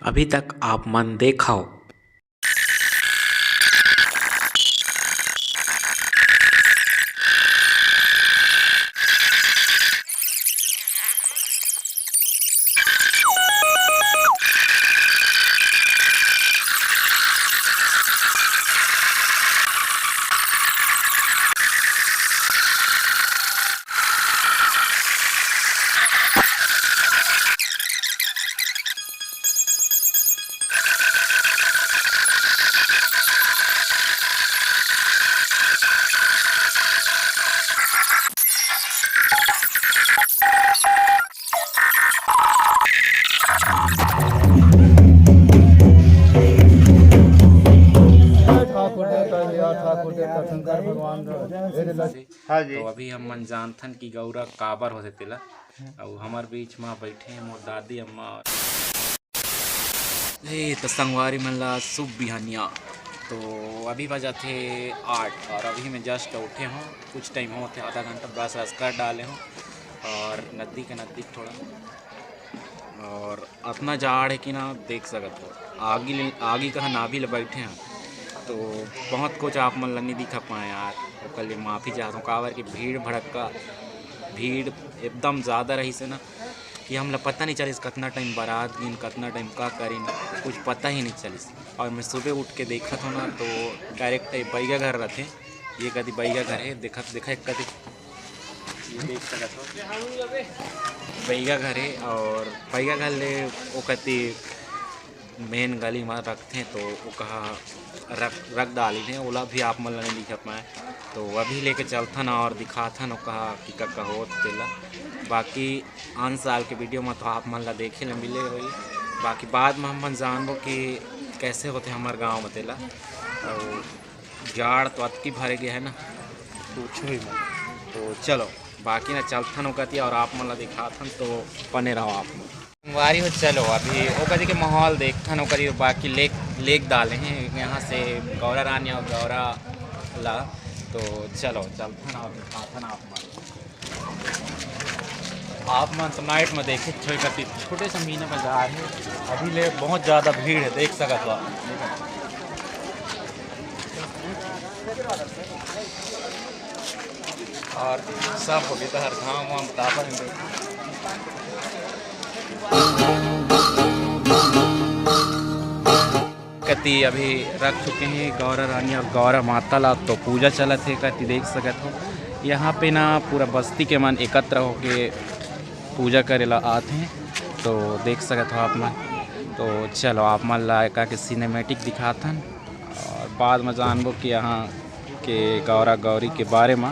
अभी तक आप मन देखाओ। हाँ जी। तो अभी हम मन जानथन की गौरा काबर होते तिला और हमार बीच में बैठे हैं मोर दादी अम्मा तो संगवारी मन ला शुभ बिहानिया। तो अभी बजा थे 8 और अभी मैं जस्ट उठे हूँ, कुछ टाइम होते आधा घंटा ब्रश व्रश कर डाले हूँ और नदी के नज़दीक थोड़ा और अपना जाड़ है कि ना देख सकते हो आगे कहाँ नाभी ले बैठे हैं। तो बहुत कुछ आप मन नहीं दिखा पाए यार, तो कल माफ़ी चाहता हूँ काबर की भीड़ एकदम ज़्यादा रही से ना कि हम लोग पता नहीं चलिस कितना टाइम बारात गिन कितना टाइम का करीन कुछ पता ही नहीं चलिस। और मैं सुबह उठ के देखा था ना तो डायरेक्ट बैगा घर रहते, ये कभी बैगा घर है देखा कभी ये देख सकते हो बैगा घर है और बैगा घर ले वो कति मेन गली में रखते हैं तो वो कहा रख डाली थे ओला भी आप मन नहीं दिखा पाए। तो अभी लेके चलथन और दिखाथन वो कहा कि का हो तेला बाकी आन साल के वीडियो में तो आप मन ला देखे ला मिले हुई। बाकी बाद में हम मन जानबो कि कैसे होते हमारे गांव में तेला और जाड़ तो अतकी भरे गया है ना पूछो ही मत। तो चलो बाकी ना चलथन होती और आप मन ला दिखाथन तो बने रहो आप मन वारी हो। चलो अभी वो कदी के माहौल देखथन वो कदी बाकी लेक डाले हैं यहाँ से गौरा रानी और गौरा ला। तो चलो चलथन और दिखाथन आप मन तो नाइट में देखे कति छोटे से मीना बाजार है, अभी ले बहुत ज़्यादा भीड़ है देख सकत हो। और सब हो गया हर घाम वाम तापा कति अभी रख चुके हैं गौरा रानी और गौरा माता ला। तो पूजा चला थे कति देख सकते हो यहाँ पे ना पूरा बस्ती के मन एकत्र होके पूजा करे ला आते हैं। तो देख सकते हो आप मन। तो चलो आप मन ला का के सिनेमेटिक दिखाथन और बाद में जानबो कि यहाँ के गौरा गौरी के बारे में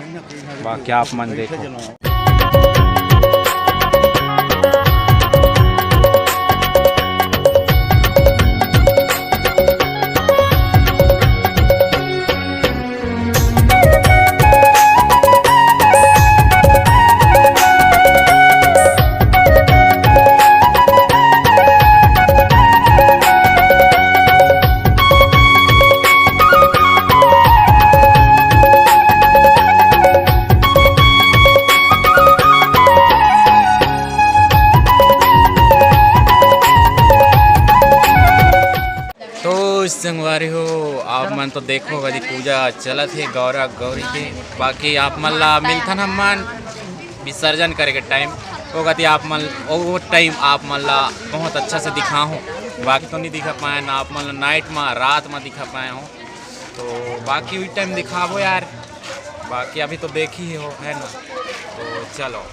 बाकी आप मन देखो। संगवारी हो आप मन तो देखो कभी पूजा चलत है गौरा गौरी के। बाकी आप मन ला मिलथन हम मन विसर्जन करे के टाइम वो कति आप मन वो टाइम आप मन ला बहुत अच्छा से दिखा हूँ। बाकी तो नहीं दिखा पाए ना आप मन नाइट में रात में दिखा पाए हो तो बाकी वही टाइम दिखाबो यार। बाकी अभी तो देखी हो है ना। तो चलो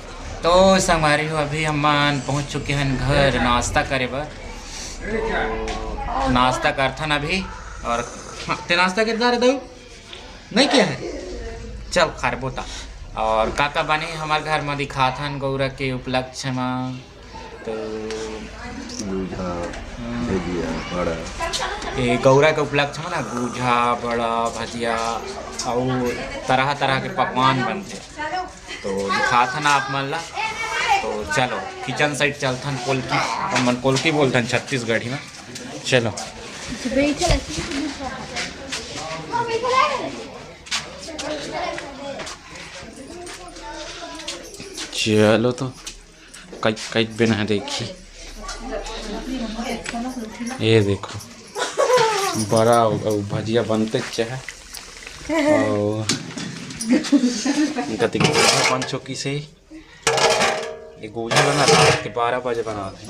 तो संगवारी हो अभी हम मन पहुँच चुके हैं घर नाश्ता करे बर। तो नाश्ता करथन अभी और ते नाश्ता कितना रहता नहीं क्या है चल खारबोता और काका बने हमारे घर में दिखाथन गौरा के उपलक्ष्य में। तो ये गौरा के उपलक्ष्य में ना गूझा बड़ा भजिया और तरह तरह के पकवान बनते तो दिखाथन आप मन ला। तो चलो किचन साइड चलथन कोलकी और मन कोलकी बोलथन छत्तीसगढ़ी में। चलो चलो तो कई कई बिना देखी ये देखो बड़ा भजिया बनते चाहे और पंचोकी से ये गोली बना के 12 बजे बना दें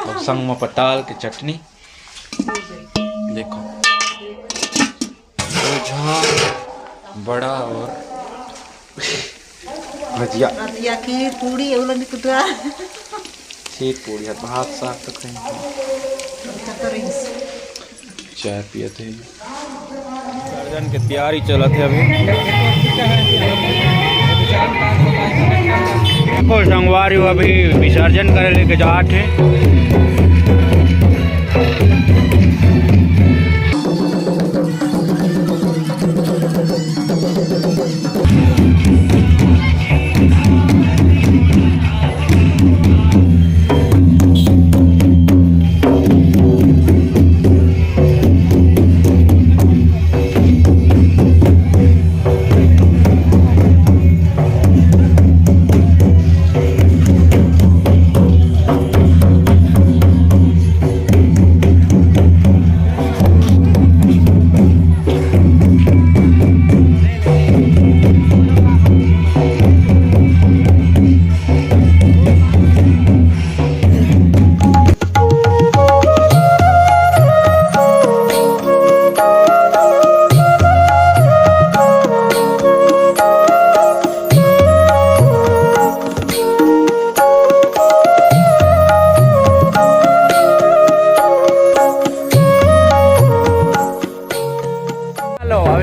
और संग में पटाल की चटनी देखो बड़ा और भजिया की पूरी शीत पूरी है भात साग तो कहीं चाय पिए थे विसर्जन की तैयारी चला थे अभी देखो संगवारी अभी विसर्जन करे लेके जाते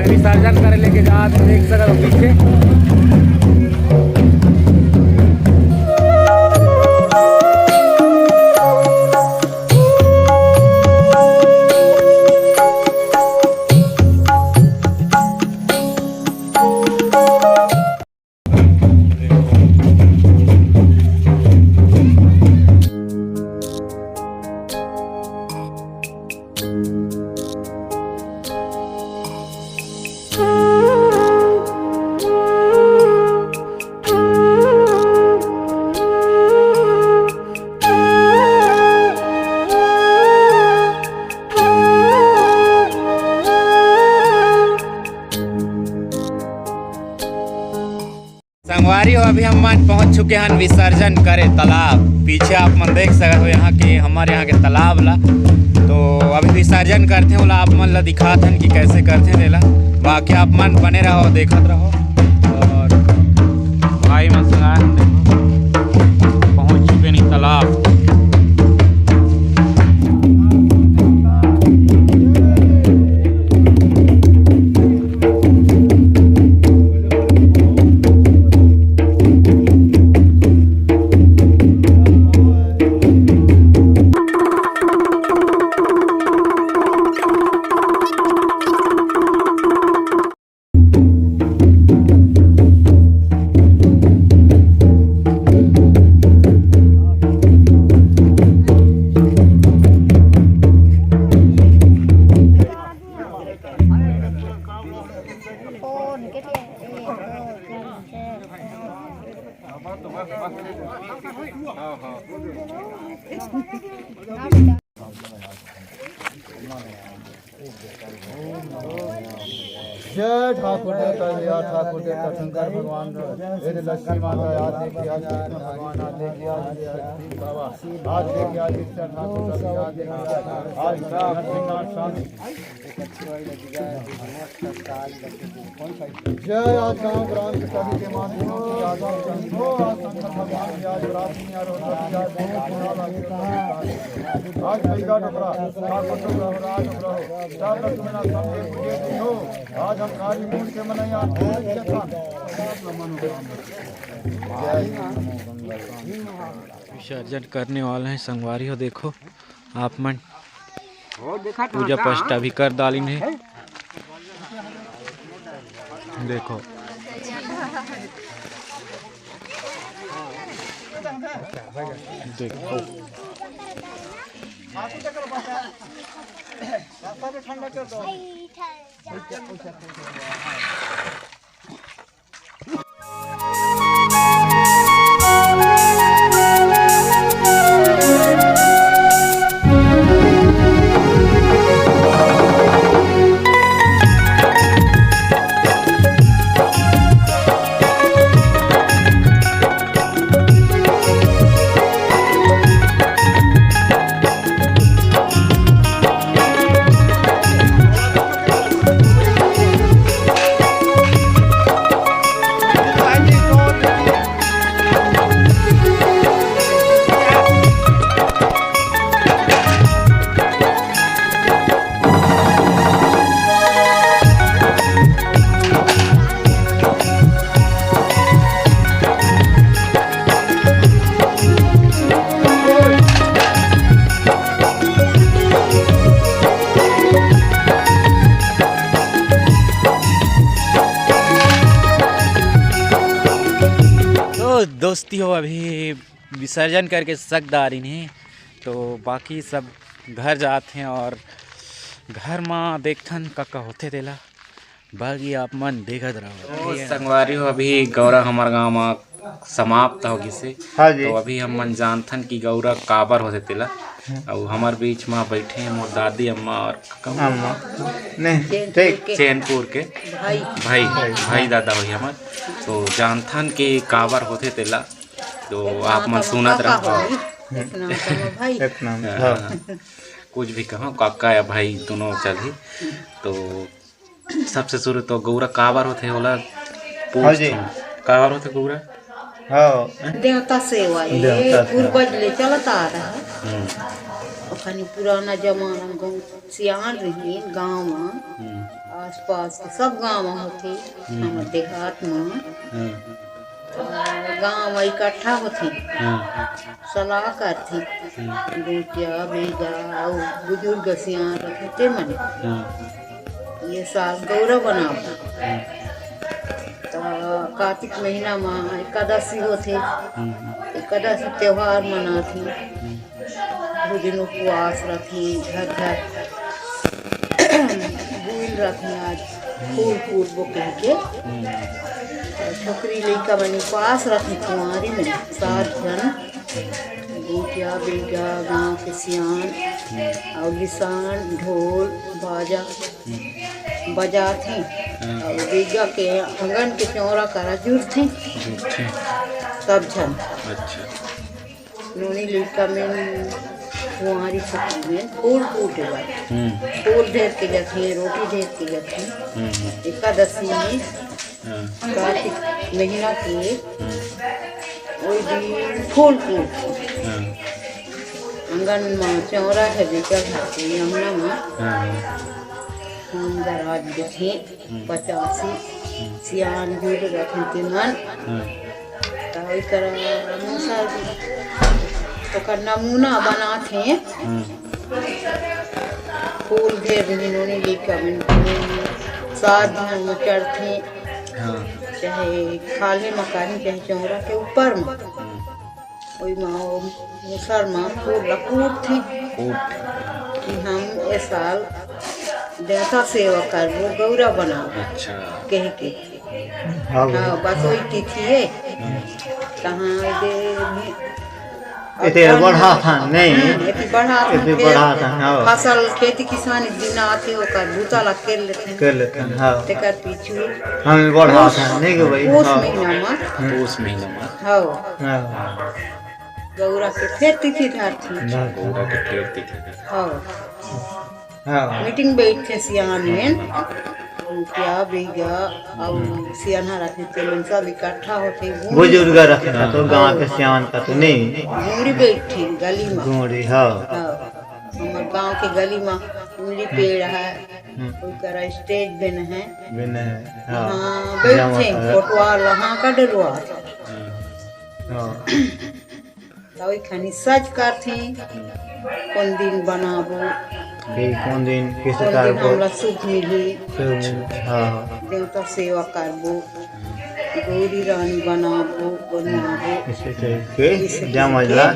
विसर्जन करे लेके जा देख सकते पीछे संगवारी हो अभी हम पहुंच चुके हैं विसर्जन करे तालाब पीछे आप मन देख सकते हो यहाँ के हमारे यहाँ के तालाब ला तो अभी विसर्जन करते हैं आप मन ला दिखाते हैं कि कैसे करते हैं ला बाकी आप मन बने रहो देखते रहो और भाई मन पहुँच चुके नहीं तालाब जय ठाकुर देवता ठाकुर देवता शंकर भगवान लक्ष्मी माता याद देखिए भगवान आज देखिए बाबा आज देखिए आज ठाकुर याद आज श्रीनाथ स्वामी जय आज गाँव ग्राम के सभी के माध्यमों से आज शंकर भगवान की आज रात्रि आज भैया टुकड़ा आज हम काली मूल के मनैया विसर्जन करने वाले हैं संगवारी हो देखो आप मन पूजा पाठ भी कर डाली है देखो देखो ठंडा कर दो दोस्ती हो अभी विसर्जन करके सकदारी नहीं तो बाकी सब घर जाते हैं और घर में देखथन का होते तेला बाकी आप मन देखत रहो। संगवारी हो अभी गौरा हमार गांव में समाप्त हो गिसे। हाँ जी। तो अभी हम मन जानथन कि गौरा काबर होते तेला और हमार बीच में बैठे हैं मोर दादी अम्मा और अम्मा नहीं ठीक चैनपुर के भाई दादा हुई हमार तो जानथन कि काबर होते तेला तो आप मन सुनत रहो। एक नाम हाँ। कुछ भी कहो काका या भाई दोनों चली। तो सबसे शुरू तो गौरा काबर होते होला हाँ जी। काबर होते गौरा हाँ देवता सेवा ये पूर्वज ले चलता आ रहा है। अखनी पुराना जमाना में सियान रही गाँव में आसपास के सब गाँव में होती हमारे देहात में गाँव में इकट्ठा होती सलाह करती बेटिया बेजा और बुजुर्ग सियान रखते मन ये साल गौरव बनाओ। तो कार्तिक महीना में एकादशी होते एकादशी त्योहार मनाती दो दिन उपवास रखी घर घर बुल रखी आज फूल बोके के छोकरी लड़का बनी उपवास रखी कुंवारी में 7 जन बेटिया बेटा गाँव के सियान और लिसान ढोल बाजा बजा थे और बेगा के आंगन के चौरा करा जुड़ थे सब जन। अच्छा नोनी लड़का में कुंवारी छुट्टी में फूल फूटे फूल ढेर के जाते रोटी ढेर के जाते एकादशी में कार्तिक महीना के वही दिन फूल आंगन में चौरा है बेचा खाते यमुना में हम दराज देखे 85 सियान जुड़ रखे तिमन तो इस तरह तो का नमूना बनाते फूल ढेर जिन्होंने लेकर 7 दिन में चढ़ते चाहे खाले मकान चाहे चौरा के ऊपर में वही मुसर में फूल कूट थी कि हम इस साल देवता सेवा कर वो गौरा बना कह के हाँ बस वही तिथि है कहाँ इतने बढ़ा था नहीं बढ़ा था फसल खेती किसानी दिन आते होकर बूता ला कर लेते हैं हाँ तेकर पीछू हम बढ़ा था नहीं कि भाई उस महीना में हाँ गौरा के फिर तिथि धरती गौरा के फिर तिथि हाँ हाँ मीटिंग बैठते सियान में क्या बेगा और सियाना रखते थे सब इकट्ठा होते बुजुर्ग रखता तो गांव के सियान का तो नहीं घूरी बैठी गली में घूरी हाँ हमारे गांव के गली में घूरी पेड़ है कोई करा स्टेज बन है हाँ बैठे फोटोआर वहाँ का डलवा तो खानी सच करते कौन दिन बनाबो कौन दिन किस हमरा सुख मिली हाँ देवता सेवा करबो गौरी रानी बनाबो जमला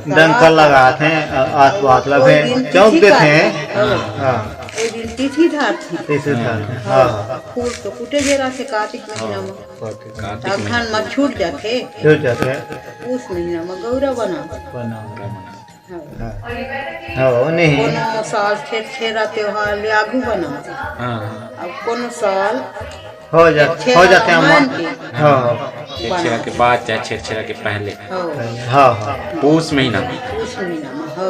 डंका लगाते हैं आस लगे चौक देते हैं तिथि धरते हाँ फूल तो कुटे जरा से कार्तिक महीना में अखान में छूट जाते उस महीना में गौरा बना हाँ नहीं कोनो साल छेरा त्योहार ले आगू बनाते अब कोनो साल हो जाते हैं हाँ छेरा के बाद चाहे छेरा के पहले हाँ पूस महीना में हो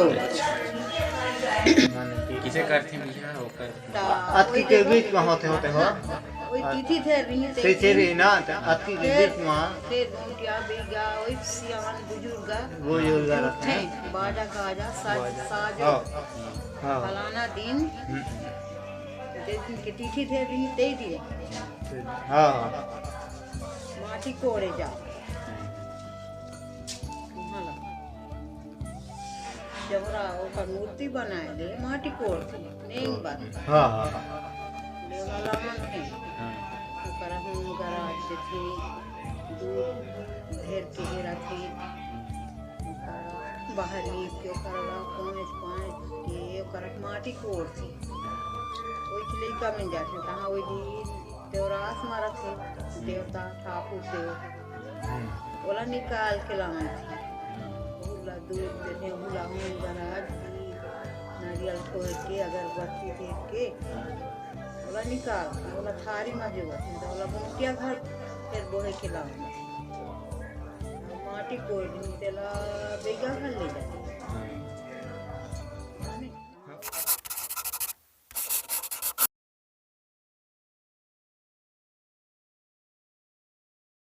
किसे करते भैया अति के बीच में होते हो तिथि थे तेरी ना अति के बीच में फिर क्या बेगा ओई सियान बुजुर्ग रखते हैं बाजा गाजा साजा हाँ फलाना दिन के तिथि थे रही दे दिए हाँ माटी कोड़े जा जबरा ओकर मूर्ति बनाए ले माटी कोड़ती नहीं बात हाँ लेवला थे ओकर हम गराज थे दूध घेर के रखे बाहर लीप के पाँच के ओकरा माटी कोड़ थे वही लड़का मिल जाते तहाँ वही देवरास मारा थे देवता ठाकुर देव ओला निकाल के लाए थे हुला दूध देते हुला हूँ गराज नारियल फोड़ के अगरबत्ती देख के ओला निकाल ओला थारी में जो ओला मुखिया घर फिर बोहे के लाए माटी कोड़ तेला बेगा घर ले जाते